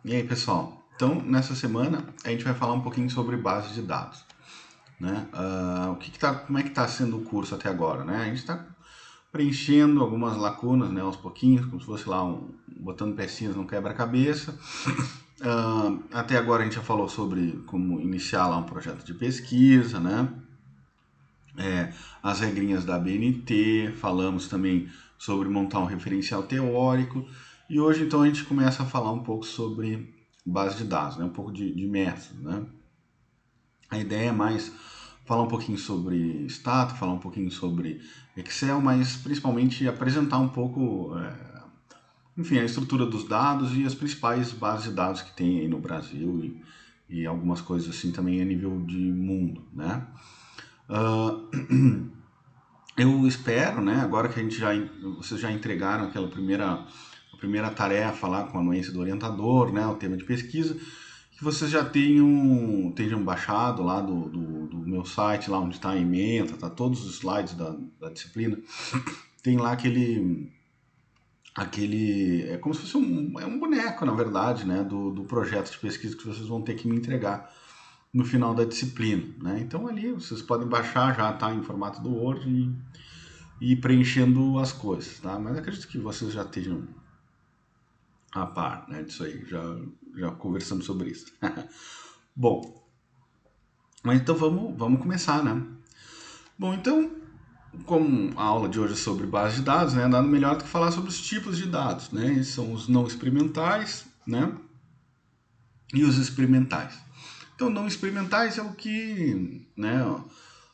E aí, pessoal? Então, nessa semana a gente vai falar um pouquinho sobre base de dados, né? Como é que está sendo o curso até agora, né? A gente está preenchendo algumas lacunas, né, aos pouquinhos, como se fosse lá botando pecinhas no quebra-cabeça. Até agora a gente já falou sobre como iniciar lá um projeto de pesquisa, né? As regrinhas da BNT, falamos também sobre montar um referencial teórico, e hoje então a gente começa a falar um pouco sobre base de dados, né? Um pouco de método, né? A ideia é mais falar um pouquinho sobre Stato, falar um pouquinho sobre Excel, mas principalmente apresentar um pouco, enfim, a estrutura dos dados e as principais bases de dados que tem aí no Brasil e algumas coisas assim também a nível de mundo, né? Eu espero, né, agora que vocês já entregaram a primeira tarefa lá com a anuência do orientador, né, o tema de pesquisa, que vocês já tenham baixado lá do meu site, lá onde está a ementa, tá todos os slides da disciplina, tem lá é como se fosse é um boneco, na verdade, né, do projeto de pesquisa que vocês vão ter que me entregar no final da disciplina, né? Então ali vocês podem baixar, já está em formato do Word e ir preenchendo as coisas, tá? Mas acredito que vocês já estejam a par, né, disso aí, já conversamos sobre isso. Bom, mas então vamos começar, né? Bom, então, como a aula de hoje é sobre base de dados, né, nada melhor do que falar sobre os tipos de dados, né? Esses são os não experimentais, né? E os experimentais. Então, não experimentais é o que, né,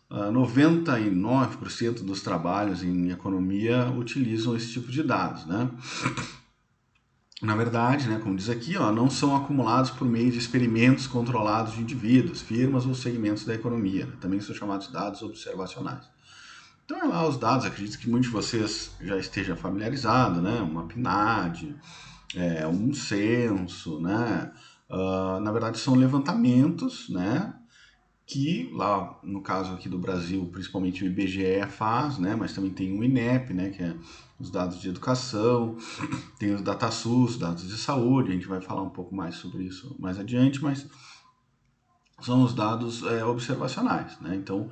99% dos trabalhos em economia utilizam esse tipo de dados, né? Na verdade, né, como diz aqui, ó, não são acumulados por meio de experimentos controlados de indivíduos, firmas ou segmentos da economia. Né? Também são chamados dados observacionais. Então, é lá os dados, acredito que muitos de vocês já estejam familiarizados, né? Uma PNAD, um censo, né? Na verdade, são levantamentos, né? Que lá, no caso aqui do Brasil, principalmente o IBGE faz, né? Mas também tem o INEP, né? Que é os dados de educação, tem os DataSUS, dados de saúde, a gente vai falar um pouco mais sobre isso mais adiante, mas são os dados observacionais, né? Então,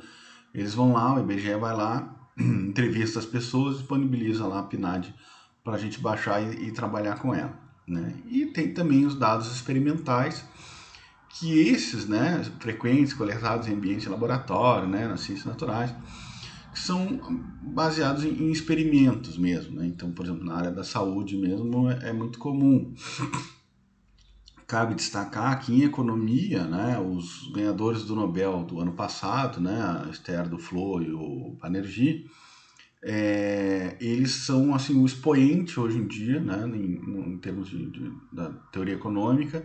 eles vão lá, o IBGE vai lá, entrevista as pessoas, disponibiliza lá a PNAD para a gente baixar e trabalhar com ela, né? E tem também os dados experimentais, que esses, né, frequentes, coletados em ambiente de laboratório, né, nas ciências naturais, que são baseados em experimentos mesmo, né? Então, por exemplo, na área da saúde mesmo é muito comum. Cabe destacar que em economia, né, os ganhadores do Nobel do ano passado, né, a Esther Duflo e o Banerjee, eles são assim o expoente hoje em dia, né, em termos da teoria econômica,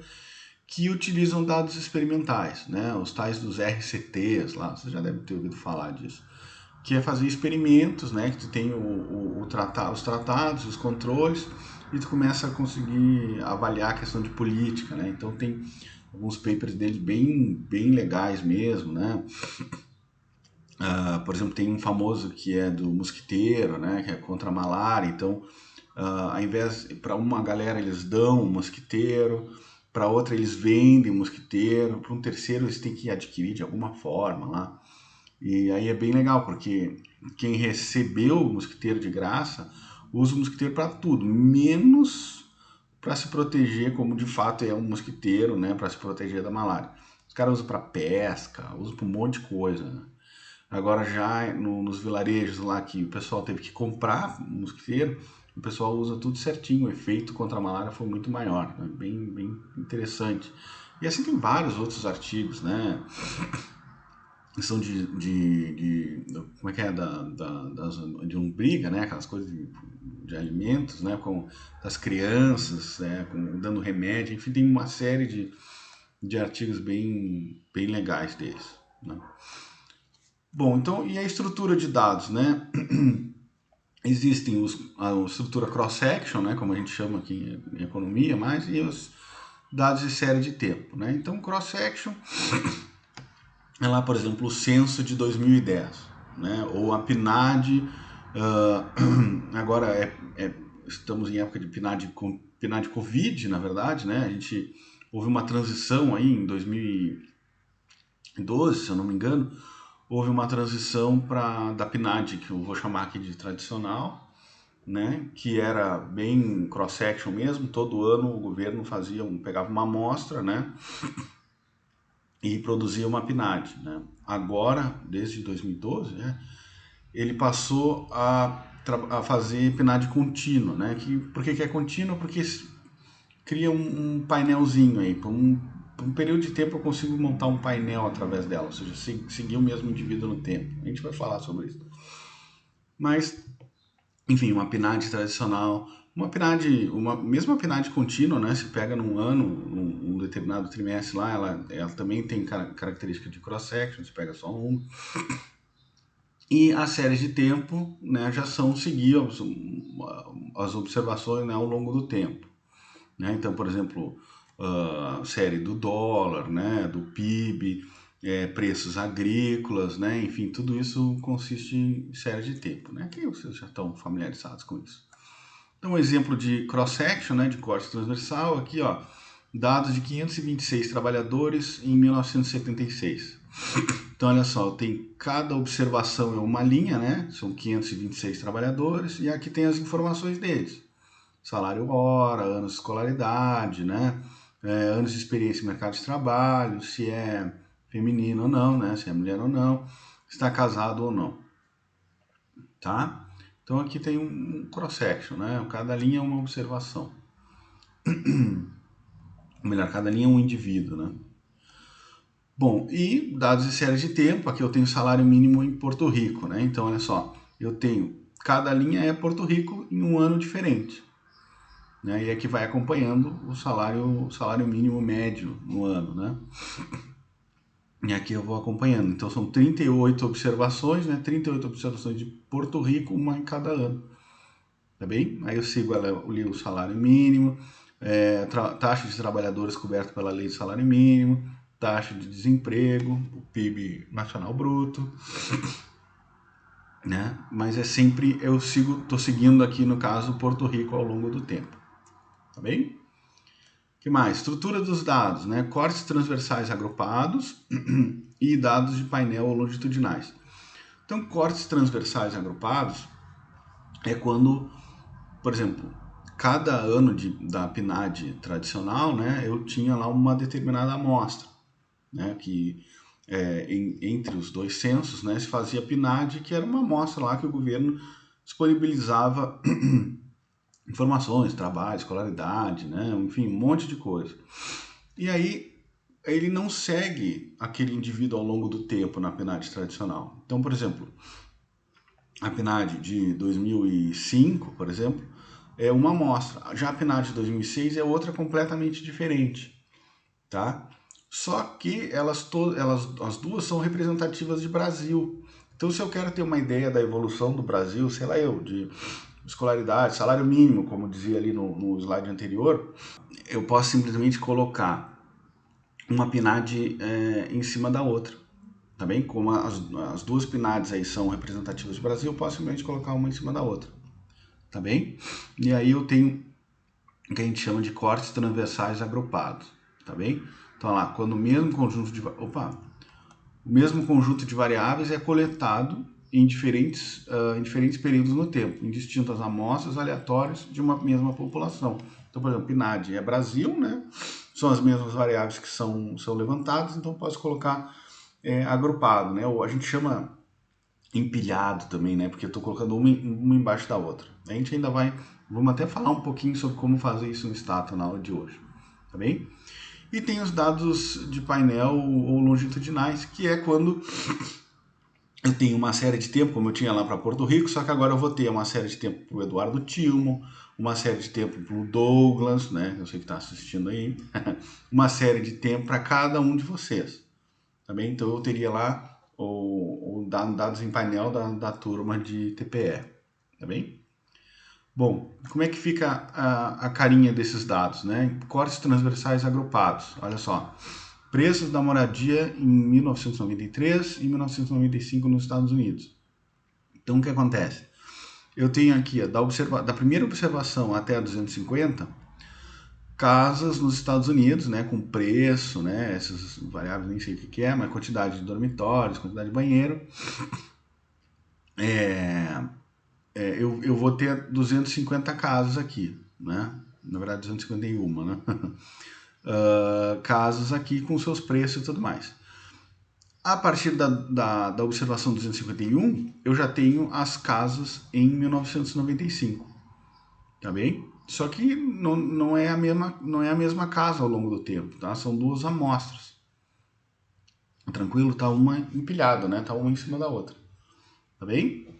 que utilizam dados experimentais, né, os tais dos RCTs lá, você já deve ter ouvido falar disso, que é fazer experimentos, né, que tu tem os tratados, os controles, e tu começa a conseguir avaliar a questão de política, né, então tem alguns papers dele bem legais mesmo, né. Por exemplo, tem um famoso que é do mosquiteiro, né, que é contra a malária. Então, ao invés, para uma galera eles dão um mosquiteiro, para outra eles vendem um mosquiteiro, para um terceiro eles têm que adquirir de alguma forma lá. E aí é bem legal, porque quem recebeu o mosquiteiro de graça usa o mosquiteiro para tudo, menos para se proteger, como de fato é um mosquiteiro, né, para se proteger da malária. Os caras usam para pesca, usam para um monte de coisa, né? Agora já nos vilarejos lá que o pessoal teve que comprar mosquiteiro, o pessoal usa tudo certinho, o efeito contra a malária foi muito maior, né? Bem interessante. E assim tem vários outros artigos, né? São como é que é, de umbriga, né? Aquelas coisas de alimentos, né? Com das crianças, né? Dando remédio, enfim, tem uma série de artigos bem legais deles, né? Bom, então, e a estrutura de dados, né? Existem a estrutura cross-section, né, como a gente chama aqui em economia, e os dados de série de tempo, né? Então, cross-section é lá, por exemplo, o censo de 2010, né? Ou a PNAD, agora estamos em época de PNAD Covid, na verdade, né? Houve uma transição aí em 2012, se eu não me engano, houve uma transição da PNAD, que eu vou chamar aqui de tradicional, né? Que era bem cross-section mesmo, todo ano o governo pegava uma amostra, né? E produzia uma PNAD, né? Agora, desde 2012, né? Ele passou a fazer PNAD contínua, né? Por que é contínua? Porque cria um painelzinho aí, por um período de tempo eu consigo montar um painel através dela, ou seja, seguir o mesmo indivíduo no tempo. A gente vai falar sobre isso. Mas, enfim, uma PNAD tradicional, mesmo a PNAD contínua, né? Se pega num ano, num determinado trimestre lá, ela também tem característica de cross-section, se pega só um. E as séries de tempo, né, já são seguir as observações, né, ao longo do tempo. Né? Então, por exemplo, a série do dólar, né, do PIB, preços agrícolas, né, enfim, tudo isso consiste em série de tempo, né, que vocês já estão familiarizados com isso. Então, um exemplo de cross-section, né, de corte transversal, aqui, ó, dados de 526 trabalhadores em 1976. Então, olha só, tem cada observação é uma linha, né, são 526 trabalhadores, e aqui tem as informações deles. Salário hora, anos de escolaridade, né? Anos de experiência no mercado de trabalho, se é feminino ou não, né? Se é mulher ou não, se está casado ou não, tá? Então aqui tem um cross-section, né? Cada linha é uma observação. Ou melhor, cada linha é um indivíduo, né? Bom, e dados de série de tempo, aqui eu tenho salário mínimo em Porto Rico, né? Então, olha só, cada linha é Porto Rico em um ano diferente. Né? E aqui vai acompanhando o salário mínimo médio no ano, né? E aqui eu vou acompanhando. Então são 38 observações, né? 38 observações de Porto Rico, uma em cada ano. Tá bem? Aí eu sigo ali o salário mínimo, taxa de trabalhadores coberta pela lei de salário mínimo, taxa de desemprego, o PIB nacional bruto, né? Mas tô seguindo aqui no caso Porto Rico ao longo do tempo. Tá bem? Que mais? Estrutura dos dados, né? Cortes transversais agrupados e dados de painel longitudinais. Então, cortes transversais agrupados é quando, por exemplo, cada ano da PNAD tradicional, né, eu tinha lá uma determinada amostra, né, que entre os dois censos, né, se fazia PNAD, que era uma amostra lá que o governo disponibilizava informações, trabalho, escolaridade, né, enfim, um monte de coisa. E aí ele não segue aquele indivíduo ao longo do tempo na PNAD tradicional. Então, por exemplo, a PNAD de 2005, por exemplo, é uma amostra. Já a PNAD de 2006 é outra completamente diferente, tá? Só que as duas são representativas de Brasil. Então, se eu quero ter uma ideia da evolução do Brasil, sei lá de escolaridade, salário mínimo, como dizia ali no slide anterior, eu posso simplesmente colocar uma PNAD em cima da outra, tá bem? Como as duas PNADs aí são representativas do Brasil, eu posso simplesmente colocar uma em cima da outra, tá bem? E aí eu tenho o que a gente chama de cortes transversais agrupados, tá bem? Então lá, quando o mesmo conjunto de variáveis é coletado em diferentes períodos no tempo, em distintas amostras aleatórias de uma mesma população. Então, por exemplo, PNAD é Brasil, né? São as mesmas variáveis que são levantadas, então posso colocar agrupado, né? Ou a gente chama empilhado também, né? Porque eu estou colocando uma embaixo da outra. A gente ainda vamos até falar um pouquinho sobre como fazer isso no Stata na aula de hoje, tá bem? E tem os dados de painel ou longitudinais, que é quando eu tenho uma série de tempo, como eu tinha lá para Porto Rico, só que agora eu vou ter uma série de tempo para o Eduardo Tillman, uma série de tempo para o Douglas, né? Eu sei que está assistindo aí. Uma série de tempo para cada um de vocês. Tá bem? Então eu teria lá o dados em painel da turma de TPE. Tá bem? Bom, como é que fica a carinha desses dados, né? Cortes transversais agrupados. Olha só. Preços da moradia em 1993 e 1995 nos Estados Unidos. Então, o que acontece? eu tenho aqui, ó, da primeira observação até a 250, casas nos Estados Unidos, né, com preço, né, essas variáveis nem sei o que é, mas quantidade de dormitórios, quantidade de banheiro. Eu vou ter 250 casas aqui, né? Na verdade, 251, né? Casas aqui com seus preços e tudo mais. A partir da observação 251, eu já tenho as casas em 1995, tá bem? Só que não é a mesma casa ao longo do tempo, tá? São duas amostras. Tranquilo? Tá uma empilhada, né? Tá uma em cima da outra, tá bem?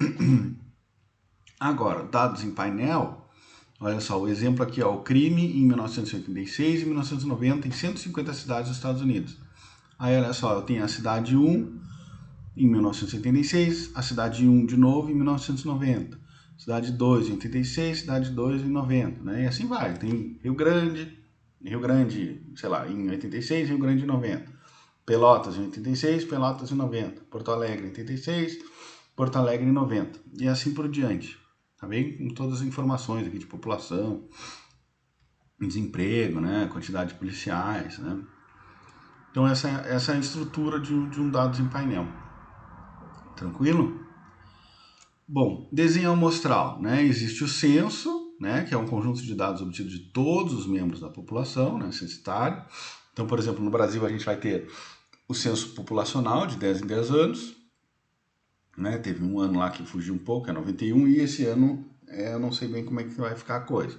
Agora, dados em painel, olha só, o exemplo aqui, ó, o crime em 1986 e 1990 em 150 cidades dos Estados Unidos. Aí, olha só, eu tenho a cidade 1 em 1986, a cidade 1 de novo em 1990, cidade 2 em 86, cidade 2 em 90, né? E assim vai. Tem Rio Grande, sei lá, em 86, Rio Grande em 90. Pelotas em 86, Pelotas em 90. Porto Alegre em 86, Porto Alegre em 90. E assim por diante. Tá bem? Com todas as informações aqui de população, desemprego, né? Quantidade de policiais, né? Então essa é a estrutura de um dados em painel. Tranquilo? Bom, desenho amostral, né? Existe o censo, né? Que é um conjunto de dados obtidos de todos os membros da população, né? Censitário. Então, por exemplo, no Brasil a gente vai ter o censo populacional de 10 em 10 anos, né? Teve um ano lá que fugiu um pouco, é 91, e esse ano eu não sei bem como é que vai ficar a coisa.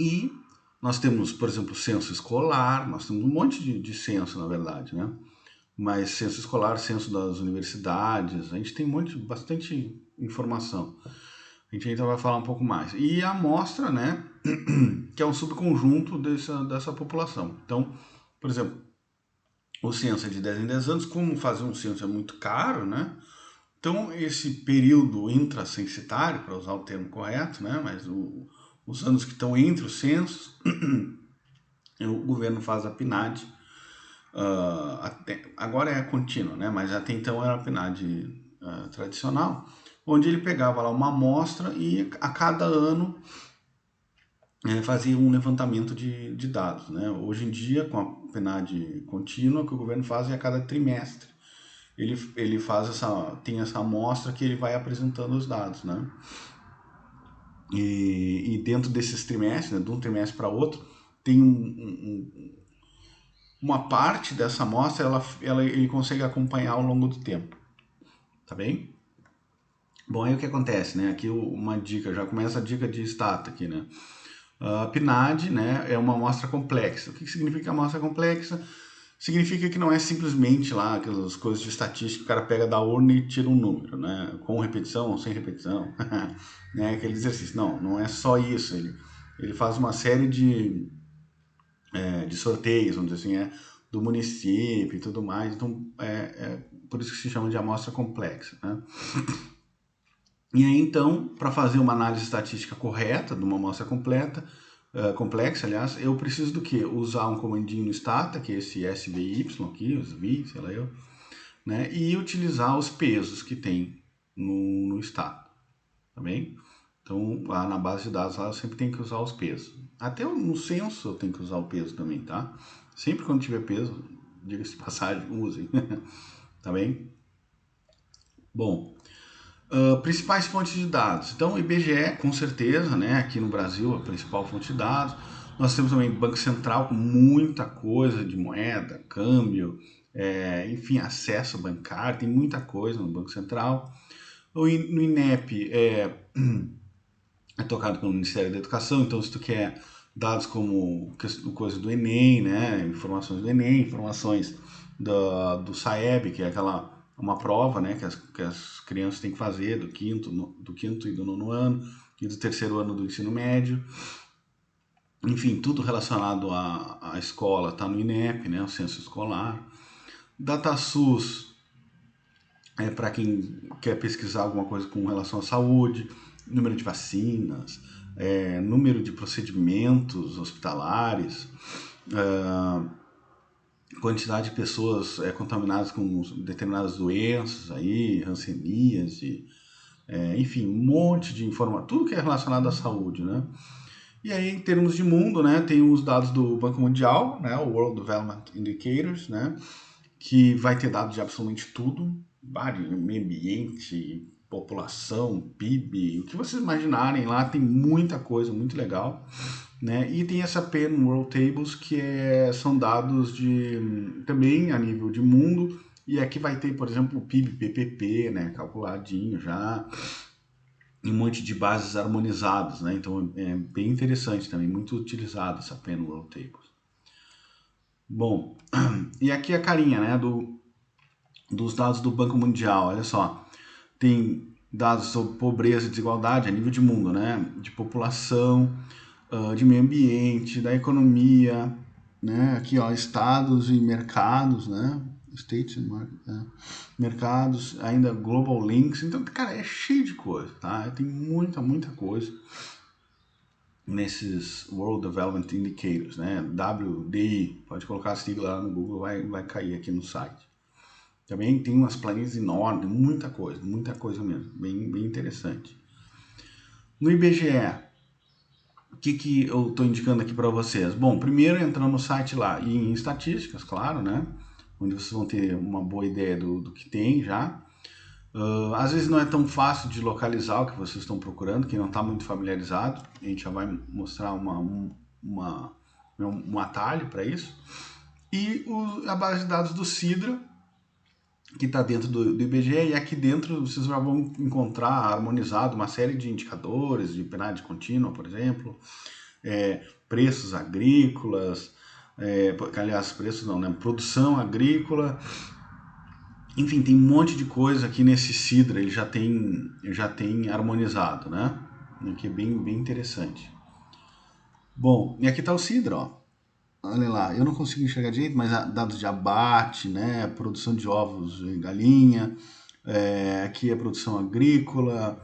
E nós temos, por exemplo, censo escolar, nós temos um monte de censo, na verdade, né? Mas censo escolar, censo das universidades, a gente tem bastante informação. A gente ainda vai falar um pouco mais. E a amostra, né, que é um subconjunto dessa população. Então, por exemplo, o censo é de 10 em 10 anos, como fazer um censo é muito caro, né? Então, esse período intracensitário, para usar o termo correto, né, mas os anos que estão entre os censos, o governo faz a PNAD. Agora é contínua, né, mas até então era a PNAD tradicional, onde ele pegava lá uma amostra e a cada ano fazia um levantamento de dados, né? Hoje em dia, com a PNAD contínua, o que o governo faz é a cada trimestre. Ele tem essa amostra que ele vai apresentando os dados, né? E dentro desses trimestres, né, de um trimestre para outro, tem uma parte dessa amostra ele consegue acompanhar ao longo do tempo, tá bem? Bom, aí o que acontece, né? Aqui uma dica, já começa a dica de stata aqui, né? A PNAD, né, é uma amostra complexa. O que significa amostra complexa? Significa que não é simplesmente lá aquelas coisas de estatística que o cara pega da urna e tira um número, né? Com repetição ou sem repetição, né? Aquele exercício. Não é só isso. Ele faz uma série de sorteios, vamos dizer assim, do município e tudo mais. Então, por isso que se chama de amostra complexa, né? E aí, então, para fazer uma análise estatística correta de uma amostra complexa, aliás, eu preciso do quê? Usar um comandinho no stata, que é esse SVY aqui, os VI, sei lá eu, né? E utilizar os pesos que tem no stata, tá bem? Então, lá na base de dados, lá eu sempre tenho que usar os pesos. Até no censo eu tenho que usar o peso também, tá? Sempre quando tiver peso, diga-se de passagem, usem, tá bem? Bom, principais fontes de dados. Então, o IBGE, com certeza, né, aqui no Brasil, a principal fonte de dados. Nós temos também Banco Central com muita coisa de moeda, câmbio, enfim, acesso bancário, tem muita coisa no Banco Central. No INEP é tocado pelo Ministério da Educação, então se tu quer dados como coisa do Enem, né, informações do Enem, informações do SAEB, que é uma prova, né, que as crianças têm que fazer do quinto e do nono ano e do terceiro ano do ensino médio. Enfim, tudo relacionado à escola está no INEP, né, o censo escolar. DataSUS é para quem quer pesquisar alguma coisa com relação à saúde, número de vacinas, número de procedimentos hospitalares, quantidade de pessoas contaminadas com determinadas doenças, aí, hanseníase, enfim, um monte de informação, tudo que é relacionado à saúde, né? E aí, em termos de mundo, né, tem os dados do Banco Mundial, né, o World Development Indicators, né, que vai ter dados de absolutamente tudo, meio ambiente, população, PIB, o que vocês imaginarem lá, tem muita coisa muito legal, né? E tem essa PEN World Tables, que são dados também a nível de mundo, e aqui vai ter, por exemplo, o PIB, PPP, né, calculadinho já, e um monte de bases harmonizadas, né? Então é bem interessante também, muito utilizado essa PEN World Tables. Bom, e aqui a carinha, né, dos dados do Banco Mundial, olha só, tem dados sobre pobreza e desigualdade a nível de mundo, né, de população, de meio ambiente, da economia, né, aqui ó, estados e mercados, né, states and mercados, ainda global links, então, cara, é cheio de coisa, tá, tem muita coisa nesses World Development Indicators, né, WDI, pode colocar a sigla lá no Google, vai cair aqui no site. Também tem umas planilhas enormes, muita coisa mesmo, bem interessante. No IBGE, o que eu estou indicando aqui para vocês? Bom, primeiro entrando no site lá e em estatísticas, claro, né? Onde vocês vão ter uma boa ideia do que tem já. Às vezes não é tão fácil de localizar o que vocês estão procurando, quem não está muito familiarizado, a gente já vai mostrar um atalho para isso. E a base de dados do Sidra, que está dentro do IBGE, e aqui dentro vocês já vão encontrar harmonizado uma série de indicadores de PNAD contínua, por exemplo, preços agrícolas, aliás, preços não, né? Produção agrícola, enfim, tem um monte de coisa aqui nesse Sidra, ele já tem harmonizado, né? Que é bem interessante. Bom, e aqui está o Sidra, ó. Olha lá, eu não consigo enxergar direito, mas dados de abate, né, produção de ovos em galinha, aqui é produção agrícola,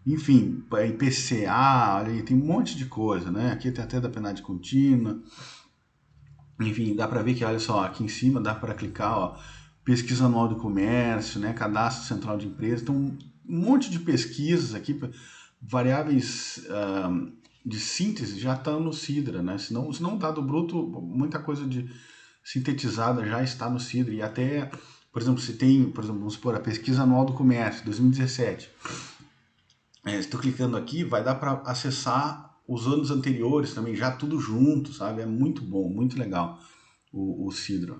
enfim, IPCA, olha aí, tem um monte de coisa, né? Aqui tem até da PNAD contínua, enfim, dá para ver que, olha só, aqui em cima dá para clicar, ó, pesquisa anual do comércio, né, cadastro central de empresas, então um monte de pesquisas aqui, variáveis de síntese já estão no Sidra, né? Se não dado bruto, muita coisa de sintetizada já está no Sidra. E até, por exemplo, se tem, por exemplo, vamos supor, a pesquisa anual do comércio, 2017. Se estou clicando aqui, vai dar para acessar os anos anteriores também, já tudo junto, sabe? É muito bom, muito legal o Sidra.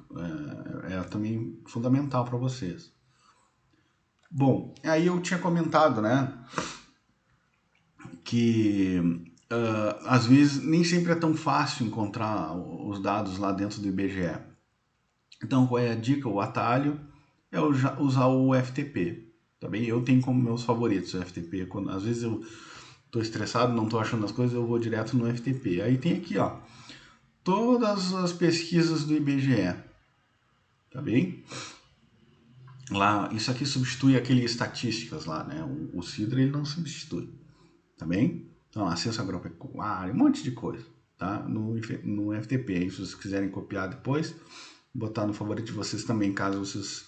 É também fundamental para vocês. Bom, aí eu tinha comentado, né, que às vezes nem sempre é tão fácil encontrar os dados lá dentro do IBGE. Então, qual é a dica? O atalho é usar o FTP. Tá bem? Eu tenho como meus favoritos o FTP. Às vezes eu estou estressado, não estou achando as coisas, eu vou direto no FTP. Aí tem aqui, ó, todas as pesquisas do IBGE. Tá bem? Lá, isso aqui substitui aquele estatísticas lá, né? O Sidra ele não substitui. Tá bem? Então, acesso agropecuário, um monte de coisa, tá? No FTP, aí, se vocês quiserem copiar depois, botar no favorito de vocês também, caso vocês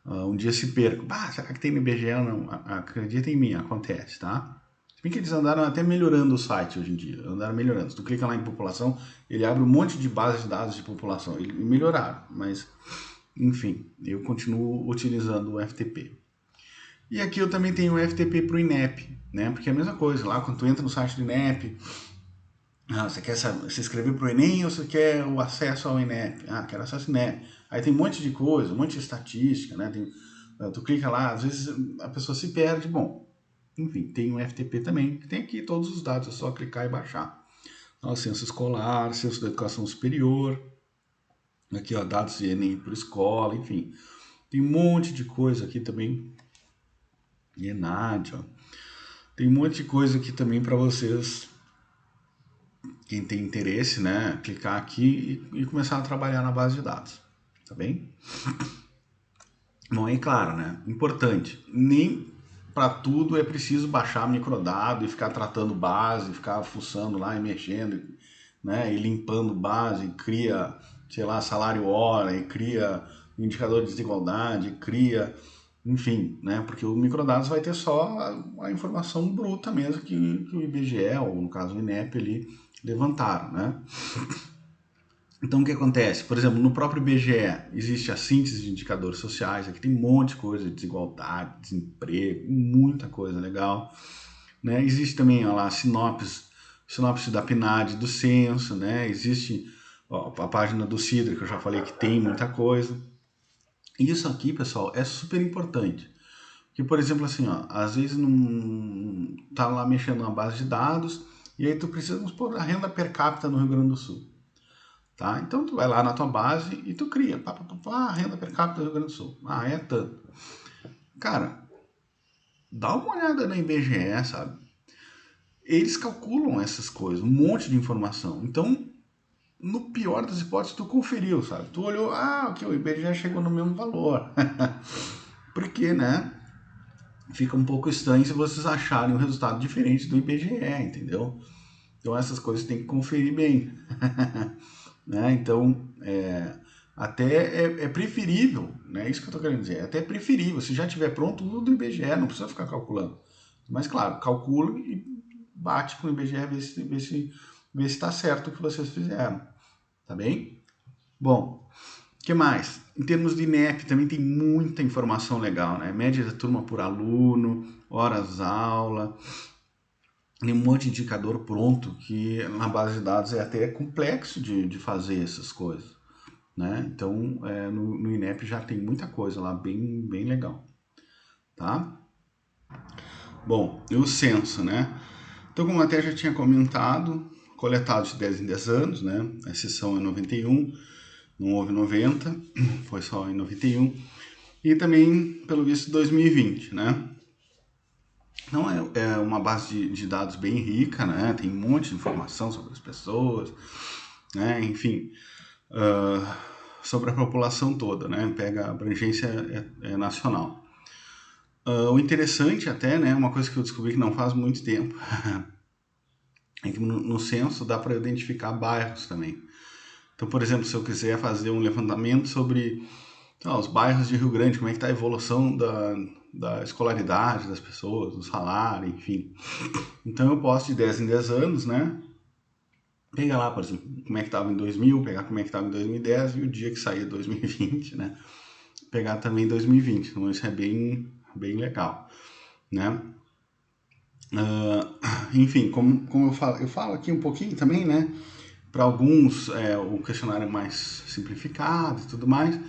um dia se percam. Será que tem no IBGE ou não? Acredita em mim, acontece, tá? Se bem que eles andaram até melhorando o site hoje em dia, andaram melhorando. Se tu clica lá em população, ele abre um monte de bases de dados de população. Eles melhoraram, mas, enfim, eu continuo utilizando o FTP. E aqui eu também tenho o FTP para o INEP, né? Porque é a mesma coisa, lá quando tu entra no site do INEP, você quer se inscrever para o Enem ou você quer o acesso ao INEP? Quero acesso ao INEP. Aí tem um monte de coisa, um monte de estatística, né? Tu clica lá, às vezes a pessoa se perde. Bom, enfim, tem o FTP também, que tem aqui todos os dados, é só clicar e baixar. Então, censo escolar, censo da educação superior, aqui ó, dados de Enem por escola, enfim. Tem um monte de coisa aqui também. ENAD, ó. Tem um monte de coisa aqui também para vocês, quem tem interesse, né, clicar aqui e começar a trabalhar na base de dados, tá bem? Bom, é claro, né, importante, nem para tudo é preciso baixar microdado e ficar tratando base, ficar fuçando lá e mexendo, né, e limpando base, e cria, sei lá, salário hora, e cria indicador de desigualdade, cria, enfim, né? Porque o microdados vai ter só a informação bruta mesmo que o IBGE, ou no caso o INEP ali, levantaram, né? Então, o que acontece? Por exemplo, no próprio IBGE existe a síntese de indicadores sociais, aqui tem um monte de coisa, desigualdade, desemprego, muita coisa legal, né? Existe também, ó lá, sinopse da PNAD, do censo, né? Existe ó, a página do CIDR, que eu já falei que tem muita coisa. Isso aqui, pessoal, é super importante. Que, por exemplo, assim, ó, às vezes não tá lá mexendo na base de dados e aí tu precisa, vamos supor, a renda per capita no Rio Grande do Sul. Tá? Então tu vai lá na tua base e tu cria, renda per capita do Rio Grande do Sul. Ah, é tanto. Cara, dá uma olhada na IBGE, sabe? Eles calculam essas coisas, um monte de informação. Então, no pior das hipóteses, tu conferiu, sabe? Tu olhou, ok, o IBGE chegou no mesmo valor. Porque, né? Fica um pouco estranho se vocês acharem um resultado diferente do IBGE, entendeu? Então essas coisas tem que conferir bem. Né? Então, até é preferível, né? Isso que eu estou querendo dizer, é até preferível, se já tiver pronto, usa do IBGE, não precisa ficar calculando. Mas claro, calcula e bate com o IBGE, vê se está certo o que vocês fizeram, tá bem? Bom, o que mais? Em termos de INEP, também tem muita informação legal, né? Média da turma por aluno, horas aula, tem um monte de indicador pronto que na base de dados é até complexo de fazer essas coisas, né? Então, no INEP já tem muita coisa lá bem legal, tá? Bom, e o censo, né? Então, como até já tinha comentado, coletado de 10 em 10 anos, né? A exceção é 91, não houve 90, foi só em 91. E também, pelo visto, 2020, né? Então, é uma base de dados bem rica, né? Tem um monte de informação sobre as pessoas, né? Enfim, sobre a população toda, né? Pega a abrangência nacional. O interessante até, né? Uma coisa que eu descobri que não faz muito tempo, é que no censo dá para identificar bairros também. Então, por exemplo, se eu quiser fazer um levantamento sobre os bairros de Rio Grande, como é que está a evolução da escolaridade das pessoas, do salário, enfim. Então eu posso de 10 em 10 anos, né? Pegar lá, por exemplo, como é que estava em 2000, pegar como é que estava em 2010 e o dia que saía 2020, né? Pegar também 2020. Então isso é bem legal, né? Enfim, como eu falo aqui um pouquinho também, né? Para alguns o questionário é mais simplificado e tudo mais,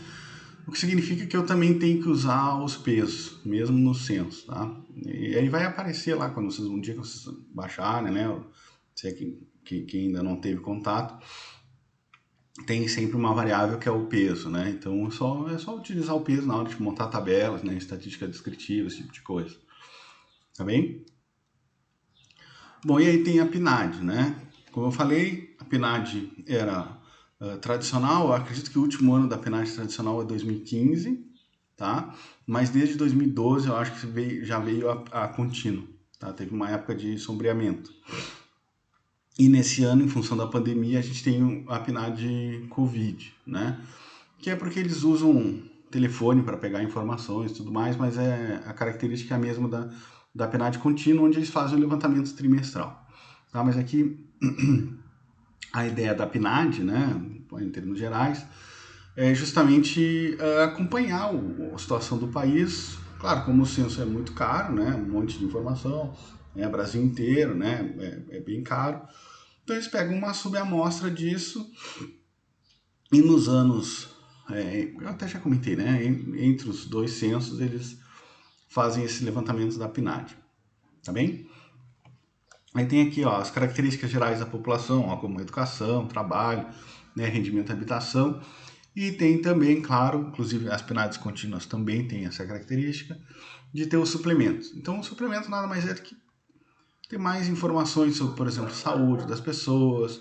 o que significa que eu também tenho que usar os pesos, mesmo no censo, tá? E aí vai aparecer lá quando vocês um dia que vocês baixarem, né? Se é que ainda não teve contato, tem sempre uma variável que é o peso, né? Então é só utilizar o peso na hora de montar tabelas, né? Estatística descritiva, esse tipo de coisa. Tá bem? Bom, e aí tem a PNAD, né? Como eu falei, a PNAD era tradicional, eu acredito que o último ano da PNAD tradicional é 2015, tá? Mas desde 2012 eu acho que já veio a contínuo, tá? Teve uma época de sombreamento. E nesse ano, em função da pandemia, a gente tem a PNAD Covid, né? Que é porque eles usam telefone para pegar informações e tudo mais, mas a característica é a mesma da PNAD contínua, onde eles fazem o levantamento trimestral. Tá? Mas aqui a ideia da PNAD, né, em termos gerais, é justamente acompanhar a situação do país. Claro, como o censo é muito caro, né, um monte de informação, Brasil inteiro, né, é bem caro. Então eles pegam uma subamostra disso e nos anos, eu até já comentei, né, entre os dois censos eles fazem esse levantamento da PNAD, tá bem? Aí tem aqui ó, as características gerais da população, ó, como educação, trabalho, né, rendimento e habitação. E tem também, claro, inclusive as PNADs contínuas também têm essa característica, de ter os suplementos. Então o suplemento nada mais é do que ter mais informações sobre, por exemplo, saúde das pessoas,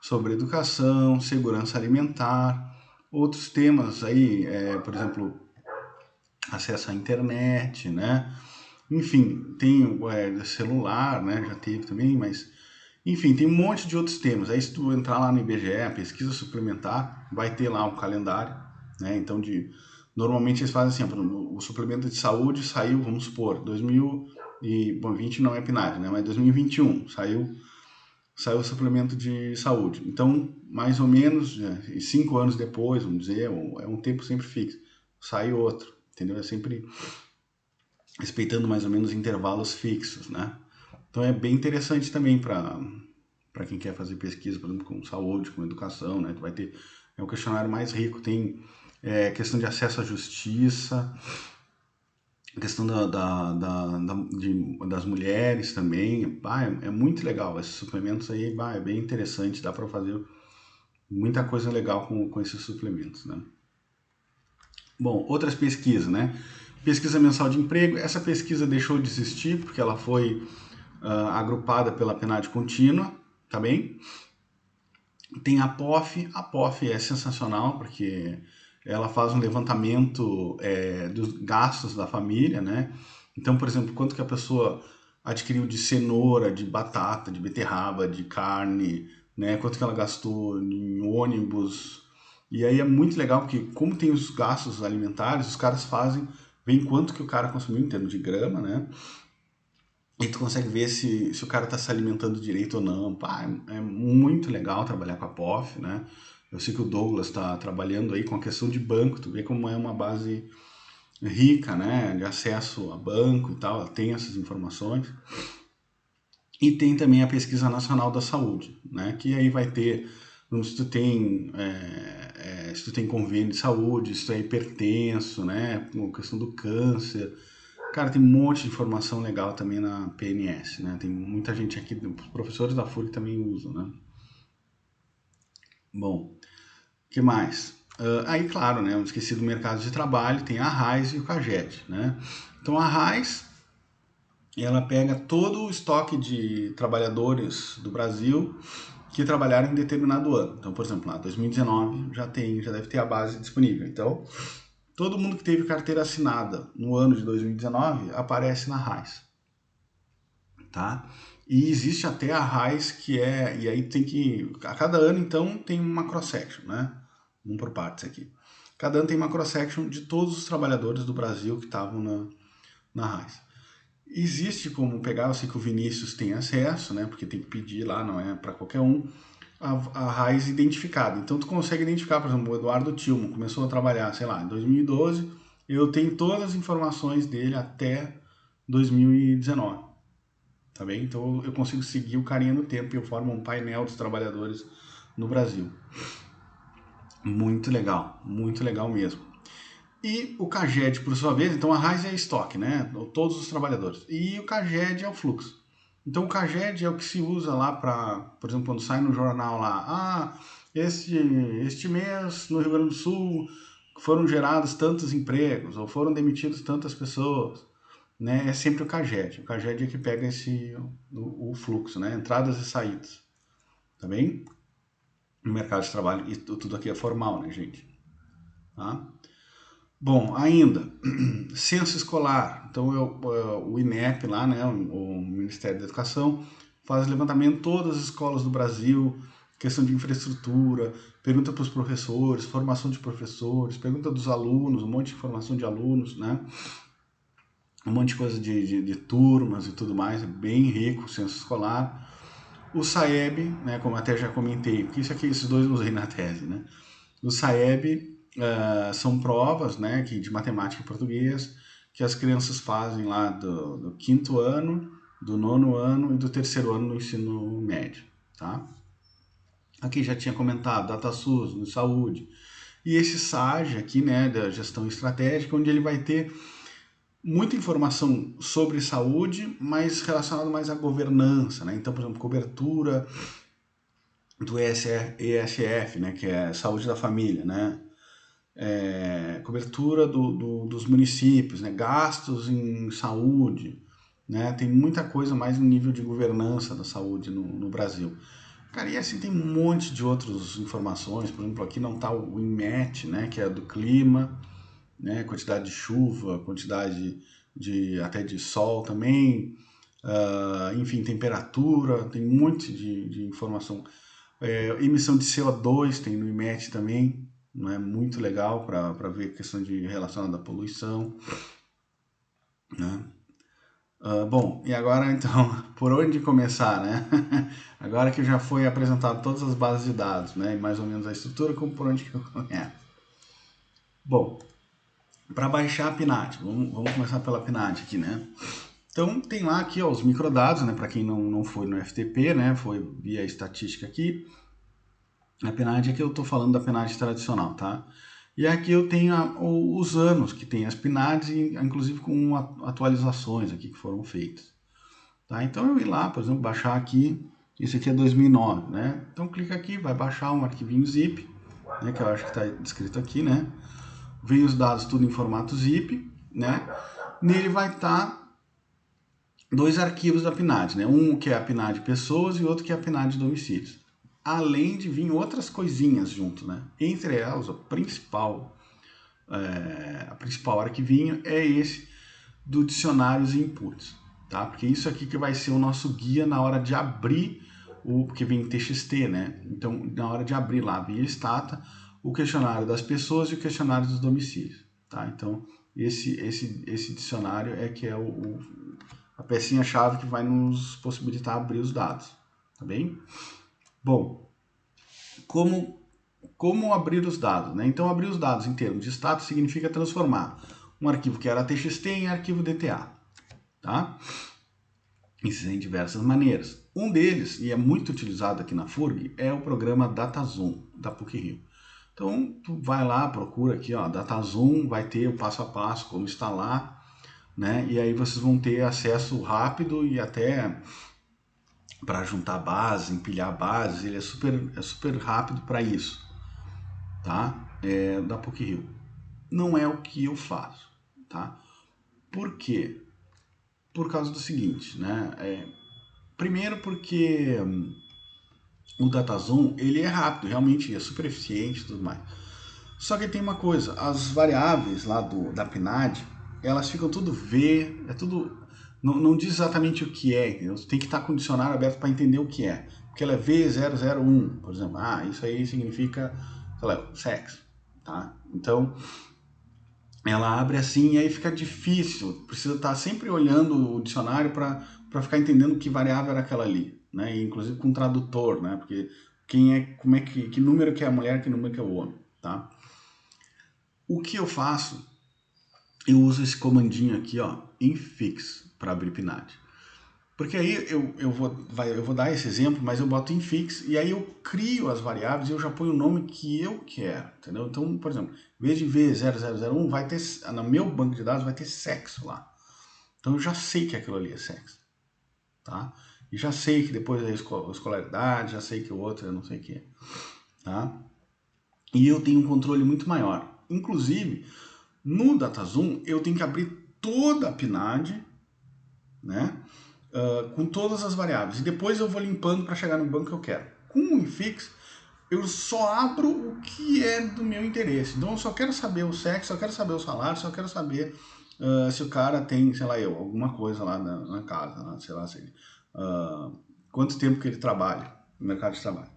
sobre educação, segurança alimentar, outros temas aí, por exemplo, acesso à internet, né? Enfim, tem celular, né? Já teve também, mas enfim, tem um monte de outros temas. Aí se tu entrar lá no IBGE, pesquisa suplementar, vai ter lá um calendário, né? Então Normalmente eles fazem assim, o suplemento de saúde saiu, vamos supor, 2020 não é PNAD, né? Mas 2021 saiu o suplemento de saúde. Então, mais ou menos, 5 anos depois, vamos dizer, é um tempo sempre fixo, sai outro, entendeu? É sempre respeitando mais ou menos intervalos fixos, né? Então é bem interessante também para quem quer fazer pesquisa, por exemplo, com saúde, com educação, né? Tu vai ter um questionário mais rico, tem questão de acesso à justiça, questão das mulheres também. Bah, é muito legal esses suplementos aí, bah, é bem interessante, dá para fazer muita coisa legal com esses suplementos, né? Bom, outras pesquisas, né? Pesquisa mensal de emprego, essa pesquisa deixou de existir porque ela foi agrupada pela PNAD contínua, tá bem? Tem a POF é sensacional porque ela faz um levantamento dos gastos da família, né? Então, por exemplo, quanto que a pessoa adquiriu de cenoura, de batata, de beterraba, de carne, né? Quanto que ela gastou em ônibus. E aí é muito legal porque como tem os gastos alimentares, os caras fazem, veem quanto que o cara consumiu em termos de grama, né? E tu consegue ver se o cara está se alimentando direito ou não. Pá, é muito legal trabalhar com a POF, né? Eu sei que o Douglas está trabalhando aí com a questão de banco, tu vê como é uma base rica, né? De acesso a banco e tal, ela tem essas informações. E tem também a Pesquisa Nacional da Saúde, né? Que aí vai ter, se tu tem convênio de saúde, se tu é hipertenso, né? Com a questão do câncer. Cara, tem um monte de informação legal também na PNS, né? Tem muita gente aqui, os professores da FURG também usam, né? Bom, o que mais? Aí, claro, né? Eu esqueci do mercado de trabalho, tem a RAIS e o CAGED, né? Então, a RAIS, ela pega todo o estoque de trabalhadores do Brasil que trabalharam em determinado ano. Então, por exemplo, lá 2019 já deve ter a base disponível. Então, todo mundo que teve carteira assinada no ano de 2019 aparece na RAIS. Tá? E existe até a RAIS e aí tem que, a cada ano então tem uma cross-section, né? Vamos por partes aqui. Cada ano tem uma cross-section de todos os trabalhadores do Brasil que estavam na RAIS. Existe como pegar, eu sei que o Vinícius tem acesso, né? Porque tem que pedir lá, não é para qualquer um, a RAIS identificada. Então tu consegue identificar, por exemplo, o Eduardo Tilmo começou a trabalhar, sei lá, em 2012, eu tenho todas as informações dele até 2019. Tá bem? Então eu consigo seguir o carinha no tempo e eu formo um painel dos trabalhadores no Brasil. Muito legal mesmo. E o CAGED, por sua vez, então a RAIS é estoque, né? Todos os trabalhadores. E o CAGED é o fluxo. Então o CAGED é o que se usa lá para, por exemplo, quando sai no jornal lá, este mês no Rio Grande do Sul foram gerados tantos empregos, ou foram demitidos tantas pessoas, né? É sempre o CAGED. O CAGED é que pega o fluxo, né? Entradas e saídas, tá bem? No mercado de trabalho, e tudo aqui é formal, né, gente? Tá? Bom, ainda, censo escolar. Então, o INEP lá, né, o Ministério da Educação, faz levantamento de todas as escolas do Brasil, questão de infraestrutura, pergunta para os professores, formação de professores, pergunta dos alunos, um monte de informação de alunos, né? Um monte de coisa de turmas e tudo mais, é bem rico o censo escolar. O SAEB, né, como até já comentei, porque isso aqui, esses dois eu usei na tese, né? O SAEB são provas, né, de matemática e português que as crianças fazem lá do quinto ano, do nono ano e do terceiro ano no ensino médio, tá? Aqui já tinha comentado, DataSUS, no saúde. E esse SAGE aqui, né, da gestão estratégica, onde ele vai ter muita informação sobre saúde, mas relacionado mais à governança, né? Então, por exemplo, cobertura do ESF, né, que é saúde da família, né? Cobertura dos municípios, né? Gastos em saúde, né? Tem muita coisa mais no nível de governança da saúde no Brasil. Cara, e assim tem um monte de outras informações, por exemplo, aqui não está o INMET, né, que é do clima, né, quantidade de chuva, quantidade até de sol também, enfim, temperatura, tem um monte de informação. Emissão de CO2 tem no IMET também, não é muito legal para ver questão de relacionada à poluição, né? Bom, e agora então, por onde começar, né? Agora que já foi apresentado todas as bases de dados, né? E mais ou menos a estrutura, como por onde que eu começo? Bom, para baixar a PNAD, vamos começar pela PNAD aqui, né? Então tem lá aqui ó, os microdados, né? Para quem não foi no FTP, né? Foi via estatística aqui. A PNAD aqui eu estou falando da PNAD tradicional, tá? E aqui eu tenho os anos que tem as PNADs, inclusive com atualizações aqui que foram feitas. Tá? Então eu ir lá, por exemplo, baixar aqui, isso aqui é 2009, né? Então clica aqui, vai baixar um arquivinho zip, né? Que eu acho que está descrito aqui, né? Vem os dados tudo em formato zip, né? Nele vai estar dois arquivos da PNAD, né? Um que é a PNAD pessoas e outro que é a PNAD domicílios. Além de vir outras coisinhas junto, né? Entre elas, o principal arquivinho é esse do dicionários e inputs, tá? Porque isso aqui que vai ser o nosso guia na hora de abrir porque vem TXT, né? Então, na hora de abrir lá via Stata, o questionário das pessoas e o questionário dos domicílios, tá? Então, esse dicionário é que é a pecinha-chave que vai nos possibilitar abrir os dados, tá bem? Bom, como abrir os dados, né? Então, abrir os dados em termos de status significa transformar um arquivo que era TXT em arquivo DTA, tá? Isso em diversas maneiras. Um deles, e é muito utilizado aqui na FURG, é o programa DataZoom, da PUC-Rio. Então, tu vai lá, procura aqui, ó, DataZoom, vai ter o passo a passo, como instalar, né? E aí vocês vão ter acesso rápido e até para juntar bases, empilhar bases, ele é super rápido para isso, tá? Da PUC-Rio. Não é o que eu faço, tá? Por quê? Por causa do seguinte, né? Primeiro porque o DataZoom, ele é rápido, realmente é super eficiente e tudo mais. Só que tem uma coisa, as variáveis lá da PNAD, elas ficam tudo V, é tudo... Não diz exatamente o que é, entendeu? Você tem que estar com o dicionário aberto para entender o que é. Porque ela é V001, por exemplo. Ah, isso aí significa, sei lá, sexo, tá? Então, ela abre assim e aí fica difícil. Precisa estar sempre olhando o dicionário para ficar entendendo que variável era aquela ali, né? E, inclusive com tradutor, né? Porque como é que número que é a mulher, que número que é o homem, tá? O que eu faço? Eu uso esse comandinho aqui, ó, infix, para abrir PNAD. Porque aí eu vou dar esse exemplo, mas eu boto infix e aí eu crio as variáveis e eu já ponho o nome que eu quero, entendeu? Então, por exemplo, em vez de V0001, vai ter, no meu banco de dados vai ter sexo lá. Então eu já sei que aquilo ali é sexo, tá? E já sei que depois é escolaridade, já sei que o outro é não sei o que, tá? E eu tenho um controle muito maior. Inclusive, no DataZoom, eu tenho que abrir toda a PNAD, né? Com todas as variáveis. E depois eu vou limpando para chegar no banco que eu quero. Com o infix, eu só abro o que é do meu interesse. Então eu só quero saber o sexo, só quero saber o salário, só quero saber se o cara tem, sei lá, alguma coisa lá na casa, né? Sei lá, quanto tempo que ele trabalha no mercado de trabalho.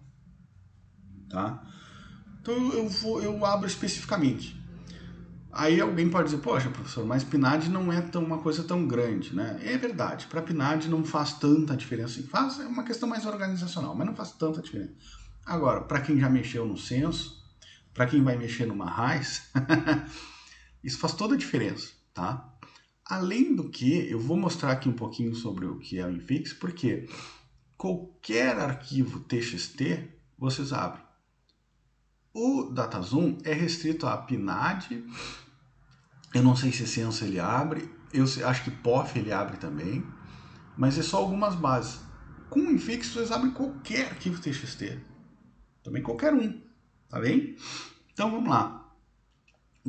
Tá? Então eu abro especificamente. Aí alguém pode dizer, poxa, professor, mas PNAD não é uma coisa tão grande, né? É verdade, para PNAD não faz tanta diferença. É uma questão mais organizacional, mas não faz tanta diferença. Agora, para quem já mexeu no censo, para quem vai mexer numa RAIS, isso faz toda a diferença, tá? Além do que, eu vou mostrar aqui um pouquinho sobre o que é o infix, porque qualquer arquivo TXT vocês abrem. O DataZoom é restrito a PNAD. Eu não sei se censo ele abre, eu acho que POF ele abre também, mas é só algumas bases. Com o infix vocês abrem qualquer arquivo TXT, também qualquer um, tá bem? Então vamos lá.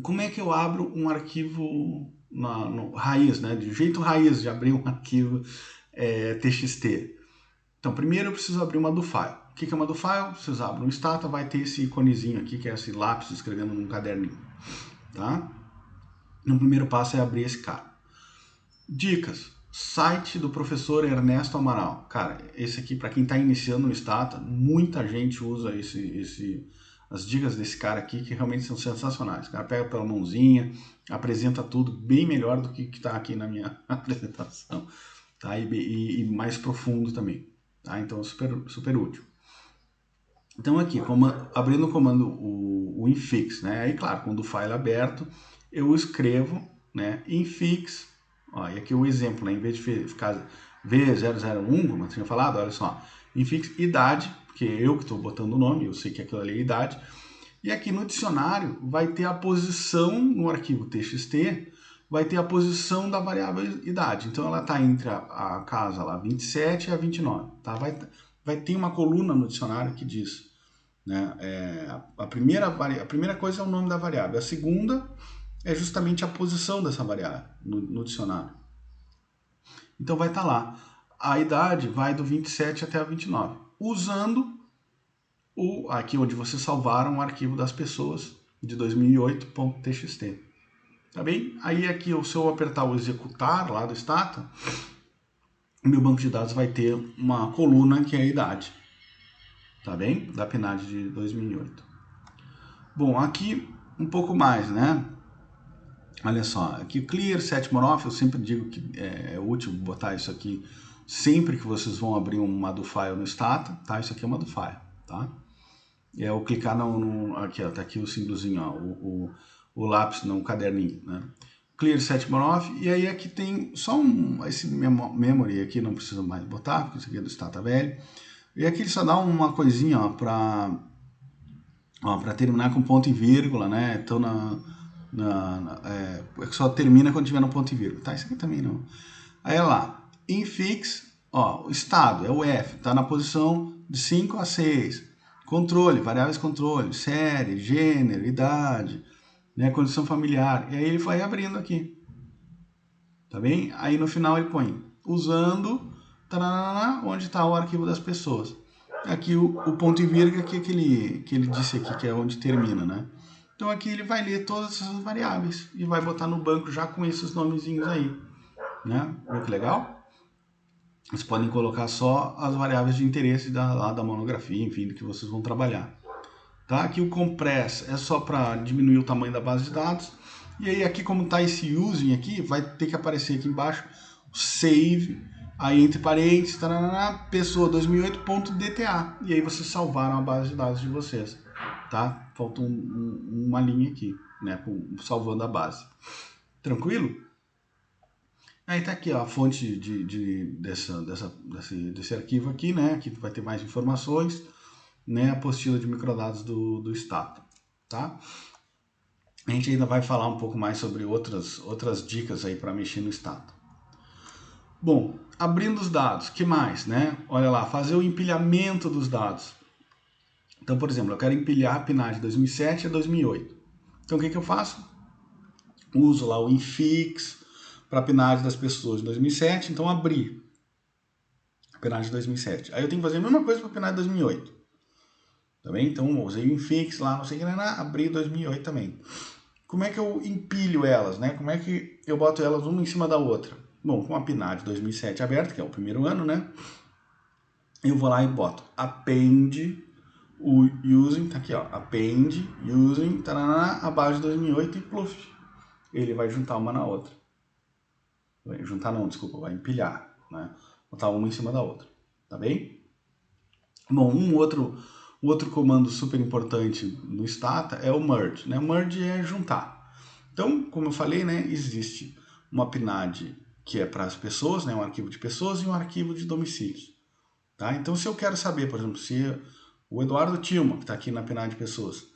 Como é que eu abro um arquivo no raiz, né? De jeito raiz de abrir um arquivo TXT? Então primeiro eu preciso abrir uma do file. O que é uma do file? Vocês abrem um Stata, vai ter esse iconezinho aqui, que é esse lápis escrevendo num caderninho, tá? No primeiro passo é abrir esse cara. Dicas. Site do professor Ernesto Amaral. Cara, esse aqui, para quem está iniciando no Stata, muita gente usa esse as dicas desse cara aqui, que realmente são sensacionais. O cara pega pela mãozinha, apresenta tudo bem melhor do que está aqui na minha apresentação, tá? E mais profundo também, tá? Então, super, super útil. Então aqui, abrindo o comando o infix, né? Aí, claro, quando o file é aberto, eu escrevo, né, infix, ó, e aqui o exemplo, né, em vez de ficar V001, como eu tinha falado, olha só, infix idade, porque eu que estou botando o nome, eu sei que aquilo ali é idade, e aqui no dicionário vai ter a posição no arquivo txt, vai ter a posição da variável idade, então ela está entre a casa lá 27 e a 29, tá? Vai ter uma coluna no dicionário que diz, né, a primeira coisa é o nome da variável, a segunda é justamente a posição dessa variável no dicionário. Então vai estar lá, a idade vai do 27 até a 29, usando aqui onde vocês salvaram o arquivo das pessoas de 2008.txt. Tá bem? Aí aqui, se eu apertar o executar lá do Stata, o meu banco de dados vai ter uma coluna que é a idade. Tá bem? Da PNAD de 2008. Bom, aqui um pouco mais, né? Olha só, aqui clear set more off, eu sempre digo que é útil botar isso aqui sempre que vocês vão abrir uma do file no Stata, tá? Isso aqui é uma do file, tá? É eu clicar aqui, ó, tá aqui o símbolozinho, ó, o lápis no caderninho, né? Clear set more off, e aí aqui tem só esse memory aqui, não precisa mais botar, porque isso aqui é do Stata velho. E aqui ele só dá uma coisinha, ó, para terminar com ponto e vírgula, né? Então só termina quando tiver no ponto e vírgula, tá? Isso aqui também não. Aí lá, infix, ó, o estado é o F, tá na posição de 5 a 6. Controle, variáveis controle, série, gênero, idade, né, condição familiar. E aí ele vai abrindo aqui. Tá bem? Aí no final ele põe usando, onde está o arquivo das pessoas. Aqui o ponto e vírgula que ele disse aqui, que é onde termina, né? Então aqui ele vai ler todas essas variáveis e vai botar no banco já com esses nomezinhos aí, né? Viu que legal? Vocês podem colocar só as variáveis de interesse da monografia, enfim, do que vocês vão trabalhar. Tá? Aqui o compress é só para diminuir o tamanho da base de dados. E aí aqui como está esse using aqui, vai ter que aparecer aqui embaixo o save, aí entre parênteses, pessoa 2008.dta. E aí vocês salvaram a base de dados de vocês. Tá? Falta uma linha aqui, né, salvando a base. Tranquilo? Aí tá aqui ó, a fonte desse arquivo aqui, né? Aqui vai ter mais informações, né? A apostila de microdados do Stata, tá? A gente ainda vai falar um pouco mais sobre outras dicas aí para mexer no Stata. Bom, abrindo os dados, que mais, né? Olha lá, fazer o empilhamento dos dados. Então, por exemplo, eu quero empilhar a PNAD de 2007 a 2008. Então, o que eu faço? Uso lá o infix para a PNAD das pessoas de 2007, então abri a PNAD de 2007. Aí eu tenho que fazer a mesma coisa para a PNAD de 2008. Tá bem? Então eu usei o infix lá, não sei o que, abri 2008 também. Como é que eu empilho elas, né? Como é que eu boto elas uma em cima da outra? Bom, com a PNAD 2007 aberta, que é o primeiro ano, né? Eu vou lá e boto append o using, tá aqui ó, append using, a base de 2008 e pluf. Ele vai juntar uma na outra. Juntar não, desculpa, vai empilhar, né? Botar uma em cima da outra, tá bem? Bom, um outro comando super importante no Stata é o merge, né? Merge é juntar. Então, como eu falei, né, existe uma PNAD que é para as pessoas, né, um arquivo de pessoas e um arquivo de domicílios, tá? Então, se eu quero saber, por exemplo, se o Eduardo Tilma, que está aqui na PNAD de pessoas,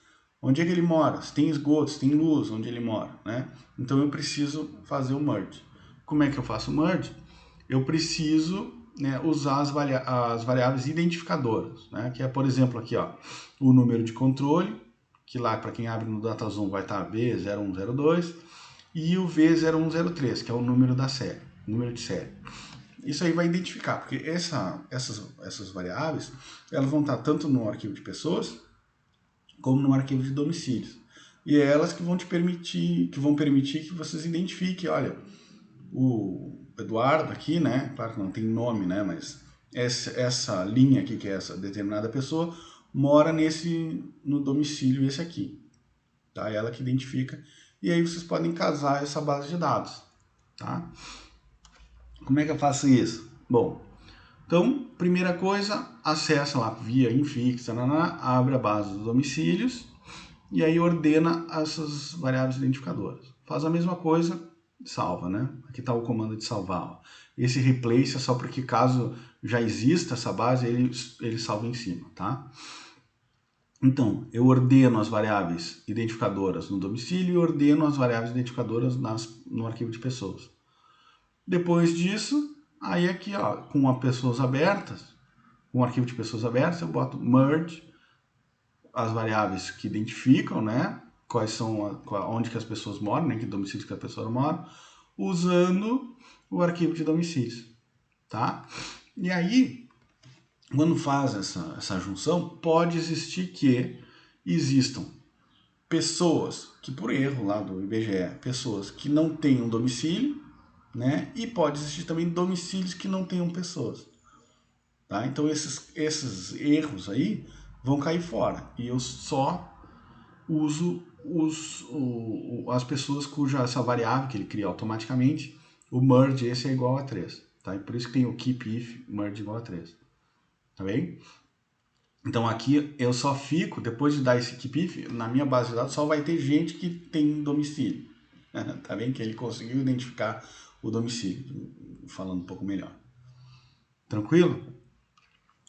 onde é que ele mora, se tem esgoto, se tem luz, onde ele mora, né? Então, eu preciso fazer o merge. Como é que eu faço o merge? Eu preciso, né, usar as variáveis identificadoras, né, que é, por exemplo, aqui ó, o número de controle, que lá para quem abre no DataZoom vai estar V0102, e o V0103, que é o número da série, número de série. Isso aí vai identificar, porque essas variáveis, elas vão estar tanto no arquivo de pessoas, como no arquivo de domicílios. E é elas que vão permitir que vocês identifiquem, olha, o Eduardo aqui, né? Claro que não tem nome, né? Mas essa linha aqui, que é essa determinada pessoa, mora no domicílio esse aqui, tá? Ela que identifica, e aí vocês podem casar essa base de dados, tá? Como é que eu faço isso? Bom, então, primeira coisa, acessa lá via infix, abre a base dos domicílios e aí ordena essas variáveis identificadoras. Faz a mesma coisa, salva, né? Aqui está o comando de salvar. Ó. Esse replace é só porque caso já exista essa base, ele salva em cima, tá? Então, eu ordeno as variáveis identificadoras no domicílio e ordeno as variáveis identificadoras no arquivo de pessoas. Depois disso, aí aqui, ó, com as pessoas abertas, com o arquivo de pessoas abertas, eu boto merge as variáveis que identificam, né, quais são, onde que as pessoas moram, né, que domicílios que a pessoa mora, usando o arquivo de domicílios, tá? E aí, quando faz essa junção, pode existir que existam pessoas que, por erro lá do IBGE, pessoas que não têm um domicílio, né? E pode existir também domicílios que não tenham pessoas. Tá? Então esses erros aí vão cair fora. E eu só uso as pessoas cuja essa variável que ele cria automaticamente, o merge esse é igual a 3. Tá? E por isso que tem o keep if merge igual a 3. Tá bem? Então aqui eu só fico, depois de dar esse keep if, na minha base de dados só vai ter gente que tem domicílio. Tá bem? Que ele conseguiu identificar o domicílio, falando um pouco melhor. Tranquilo?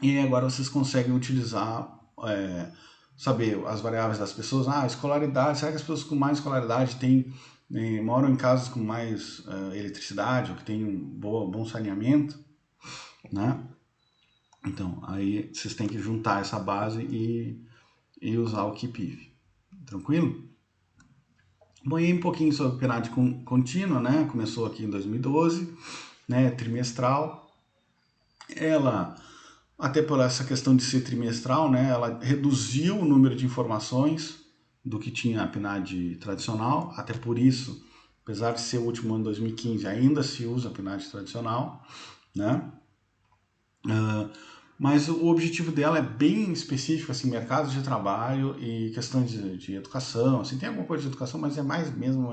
E agora vocês conseguem utilizar, saber as variáveis das pessoas. Escolaridade, será que as pessoas com mais escolaridade moram em casas com mais eletricidade, ou que tem bom saneamento, né? Então, aí vocês têm que juntar essa base e usar o keep if. Tranquilo? Bom, e um pouquinho sobre PNAD contínua, né? Começou aqui em 2012, né? Trimestral. Ela, até por essa questão de ser trimestral, né? Ela reduziu o número de informações do que tinha a PNAD tradicional. Até por isso, apesar de ser o último ano de 2015, ainda se usa a PNAD tradicional, né? Mas o objetivo dela é bem específico, assim, mercado de trabalho e questões de educação, assim, tem alguma coisa de educação, mas é mais mesmo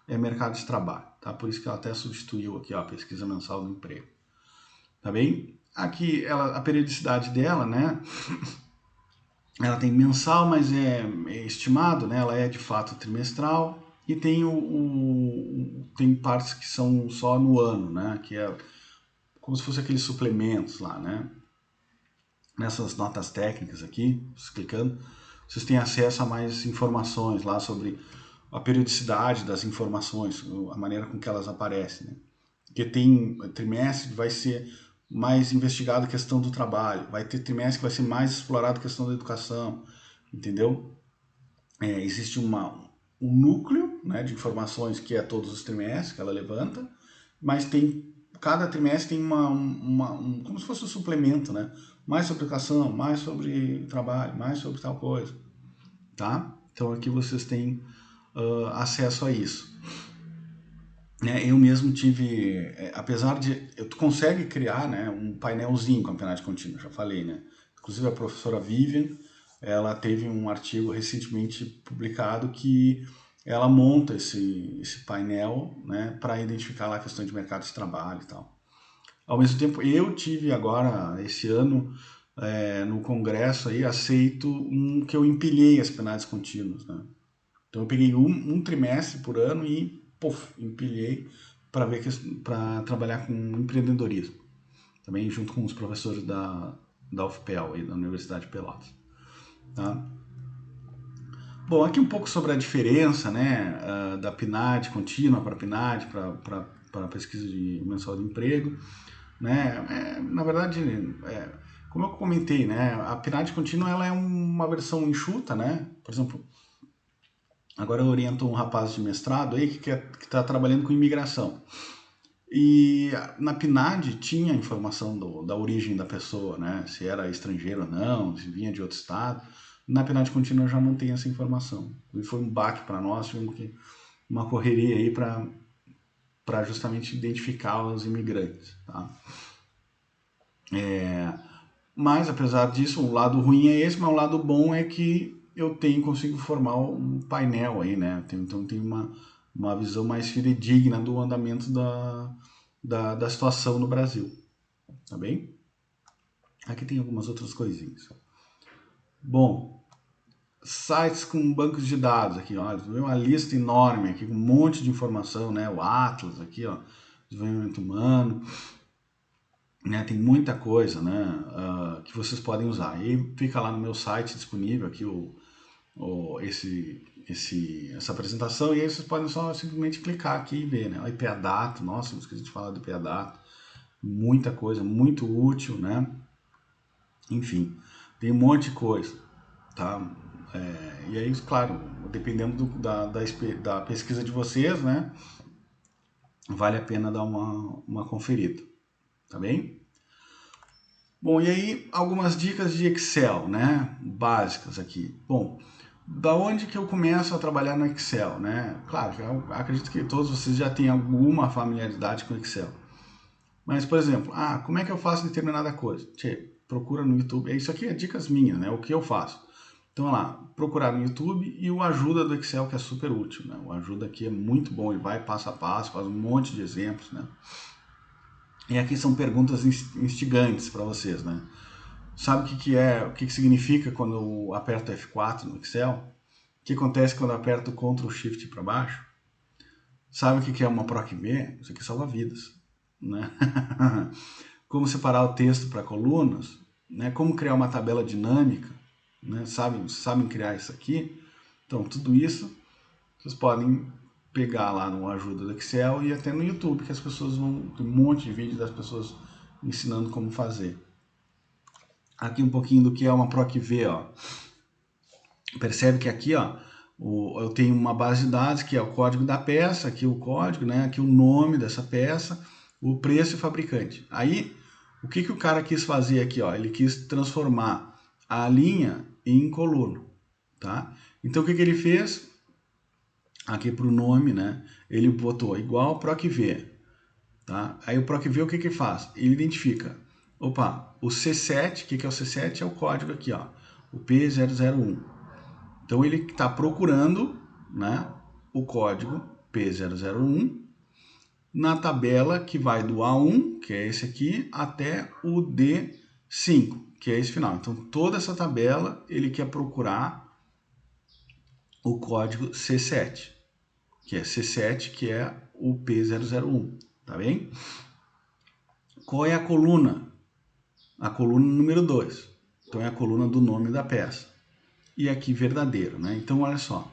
mercado de trabalho, tá? Por isso que ela até substituiu aqui, ó, a pesquisa mensal do emprego, tá bem? Aqui, a periodicidade dela, né, ela tem mensal, mas é estimado, né, ela é de fato trimestral e tem tem partes que são só no ano, né, que é como se fosse aqueles suplementos lá, né? Nessas notas técnicas aqui, clicando, vocês têm acesso a mais informações lá sobre a periodicidade das informações, a maneira com que elas aparecem. Né? Porque tem trimestre que vai ser mais investigado a questão do trabalho, vai ter trimestre que vai ser mais explorado a questão da educação, entendeu? Existe um núcleo, né, de informações que é todos os trimestres que ela levanta, mas cada trimestre tem como se fosse um suplemento, né? Mais sobre educação, mais sobre trabalho, mais sobre tal coisa, tá? Então aqui vocês têm acesso a isso. Eu mesmo tive, apesar de, tu consegue criar, né, um painelzinho com a PNAD contínua, já falei, né? Inclusive a professora Vivian, ela teve um artigo recentemente publicado que ela monta esse painel, né, para identificar lá a questão de mercado de trabalho e tal. Ao mesmo tempo, eu tive agora, esse ano, no congresso aí, aceito que eu empilhei as PNADs contínuas, né? Então eu peguei um trimestre por ano e, empilhei para trabalhar com empreendedorismo. Também junto com os professores da UFPEL, aí, da Universidade de Pelotas. Tá? Bom, aqui um pouco sobre a diferença, né, da PNAD contínua para PNAD, para pesquisa de mensal de emprego. Né? Na verdade, como eu comentei, né, a PNAD contínua ela é uma versão enxuta, né? Por exemplo, agora eu oriento um rapaz de mestrado aí que está trabalhando com imigração. E na PNAD tinha a informação da origem da pessoa, né? Se era estrangeiro ou não, se vinha de outro estado. Na PNAD contínua já não tem essa informação. E foi um baque para nós, tivemos uma correria aí para justamente identificar os imigrantes, tá? Mas, apesar disso, o lado ruim é esse, mas o lado bom é que eu consigo formar um painel aí, né? Então tem uma visão mais fidedigna do andamento da situação no Brasil, tá bem? Aqui tem algumas outras coisinhas. Bom, sites com bancos de dados aqui, ó, uma lista enorme aqui, com um monte de informação, né? O Atlas aqui, ó, desenvolvimento humano, né? Tem muita coisa, né? Que vocês podem usar. E fica lá no meu site disponível aqui essa apresentação, e aí vocês podem só simplesmente clicar aqui e ver, né? O IPA Data, nossa, não esqueci de falar do IPA Data, muita coisa, muito útil, né? Enfim, tem um monte de coisa, tá? E aí, claro, dependendo da pesquisa de vocês, né? Vale a pena dar uma conferida, tá bem? Bom, e aí algumas dicas de Excel, né? Básicas aqui. Bom, da onde que eu começo a trabalhar no Excel, né? Claro, eu acredito que todos vocês já têm alguma familiaridade com Excel. Mas, por exemplo, como é que eu faço determinada coisa? Procura no YouTube. Isso aqui é dicas minhas, né? O que eu faço. Então, lá, procurar no YouTube e o Ajuda do Excel, que é super útil, né? O Ajuda aqui é muito bom, ele vai passo a passo, faz um monte de exemplos, né? E aqui são perguntas instigantes para vocês, né? Sabe o que significa quando eu aperto F4 no Excel? O que acontece quando eu aperto Ctrl Shift para baixo? Sabe o que é uma PROC-V? Isso aqui salva vidas, né? Como separar o texto para colunas, né? Como criar uma tabela dinâmica, né? Sabem criar isso aqui? Então, tudo isso vocês podem pegar lá no Ajuda do Excel e até no YouTube, que as pessoas tem um monte de vídeos das pessoas ensinando como fazer. Aqui um pouquinho do que é uma PROC-V, ó. Percebe que aqui, ó, eu tenho uma base de dados que é o código da peça, aqui o código, né? Aqui o nome dessa peça, o preço e o fabricante. Aí, o que o cara quis fazer aqui, ó? Ele quis transformar a linha em coluna, tá? Então, o que ele fez? Aqui para o nome, né? Ele botou igual PROC-V, tá? Aí o PROC-V o que faz? Ele identifica, opa, o C7, o que é o C7? É o código aqui, ó, o P001. Então ele está procurando, né, o código P001 na tabela que vai do A1, que é esse aqui, até o D5, que é esse final. Então toda essa tabela ele quer procurar o código C7, que é C7, que é o P001, tá bem? Qual é a coluna? A coluna número 2. Então é a coluna do nome da peça. E aqui verdadeiro, né? Então olha só.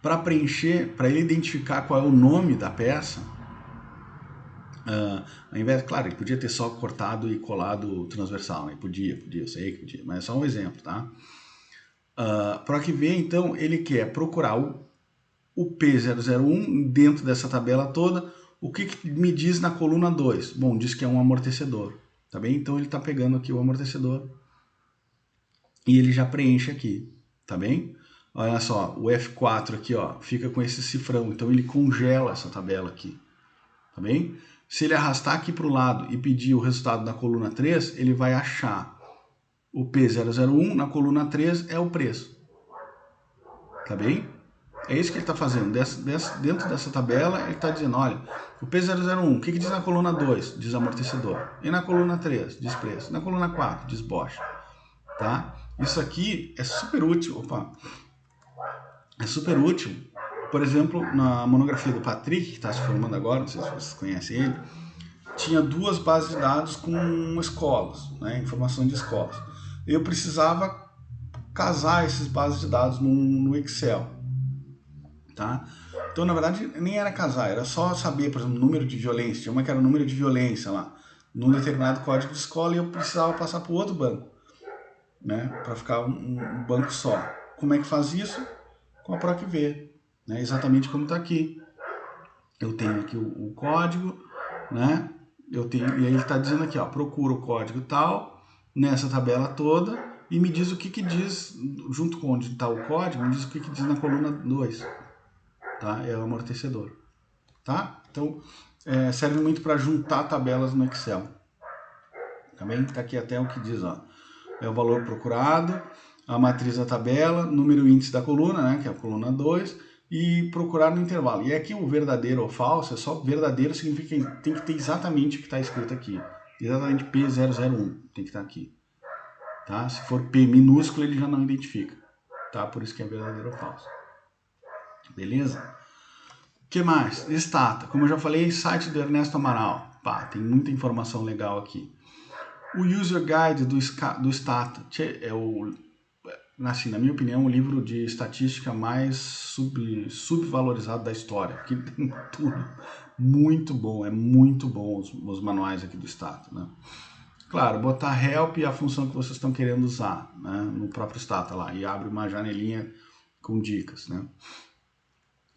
Para preencher, para ele identificar qual é o nome da peça, ao invés, claro, ele podia ter só cortado e colado transversal, né? Podia, eu sei que podia, mas é só um exemplo, tá? PROC-V, então, ele quer procurar o P001 dentro dessa tabela toda. O que me diz na coluna 2? Bom, diz que é um amortecedor, tá bem? Então ele está pegando aqui o amortecedor e ele já preenche aqui, tá bem? Olha só, o F4 aqui, ó, fica com esse cifrão, então ele congela essa tabela aqui, tá bem? Se ele arrastar aqui para o lado e pedir o resultado da coluna 3, ele vai achar o P001 na coluna 3 é o preço, tá bem? É isso que ele está fazendo. Dentro dessa tabela, ele está dizendo, olha, o P001, o que diz na coluna 2? Diz amortecedor. E na coluna 3? Diz preço. Na coluna 4? Diz Bosch. Tá? Isso aqui é super útil. Opa! É super útil. Por exemplo, na monografia do Patrick, que está se formando agora, não sei se vocês conhecem ele, tinha 2 bases de dados com escolas, né? Informação de escolas. Eu precisava casar essas bases de dados no Excel. Tá? Então, na verdade, nem era casar, era só saber, por exemplo, número de violência. Tinha uma que era o número de violência lá, num determinado código de escola, e eu precisava passar para o outro banco, né? Para ficar um banco só. Como é que faz isso? Com a PROC-V, né? Exatamente como está aqui. Eu tenho aqui o código, né? E aí ele está dizendo aqui, ó, procura o código tal, nessa tabela toda, e me diz o que diz, junto com onde está o código, me diz o que diz na coluna 2. Tá? É o amortecedor, tá? Então, serve muito para juntar tabelas no Excel, Também tá aqui até o que diz, ó. É o valor procurado, a matriz da tabela, número índice da coluna, né, que é a coluna 2, e procurar no intervalo. E aqui o verdadeiro ou falso, é só verdadeiro significa que tem que ter exatamente o que está escrito aqui. Exatamente P001 tem que estar aqui. Tá? Se for P minúsculo, ele já não identifica. Tá? Por isso que é verdadeiro ou falso. Beleza? O que mais? Stata. Como eu já falei, site do Ernesto Amaral. Pá, tem muita informação legal aqui. O User Guide do Stata é o, assim, na minha opinião, o livro de estatística mais subvalorizado da história. Porque tem tudo muito bom, é muito bom os manuais aqui do Stata, né? Claro, botar help e a função que vocês estão querendo usar, né, no próprio Stata lá, e abre uma janelinha com dicas, né?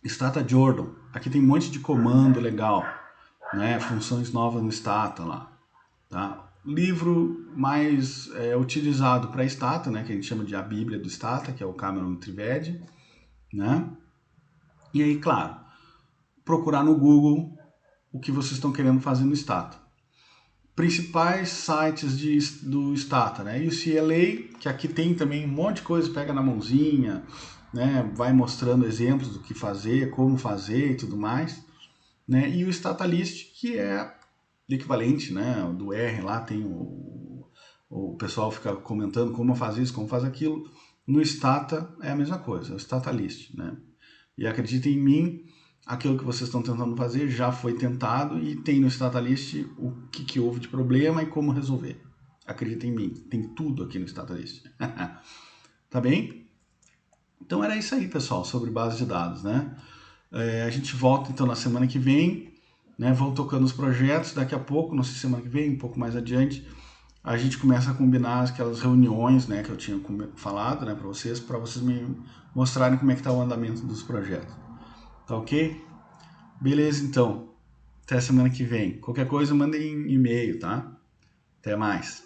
Stata Jordan, aqui tem um monte de comando legal, né, funções novas no Stata lá, tá? Livro mais utilizado para Stata, né, que a gente chama de a Bíblia do Stata, que é o Cameron Trivedi, né? E aí, claro, procurar no Google o que vocês estão querendo fazer no Stata. Principais sites do Stata, né? UCLA, que aqui tem também um monte de coisa, pega na mãozinha, né? Vai mostrando exemplos do que fazer, como fazer e tudo mais, né? E o Statalist, que é equivalente, né? Do R lá tem o pessoal fica comentando como fazer isso, como faz aquilo. No Stata é a mesma coisa, é o Statalist, né? E acreditem em mim, aquilo que vocês estão tentando fazer já foi tentado e tem no Statalist o que houve de problema e como resolver. Acreditem em mim, tem tudo aqui no Statalist. Tá bem? Então era isso aí, pessoal, sobre base de dados, né? A gente volta então na semana que vem, né? Vão tocando os projetos, daqui a pouco, não sei semana que vem, um pouco mais adiante, a gente começa a combinar aquelas reuniões, né, que eu tinha falado, né, para vocês me mostrarem como é que está o andamento dos projetos. Tá ok? Beleza, então. Até semana que vem. Qualquer coisa, mandem e-mail, tá? Até mais.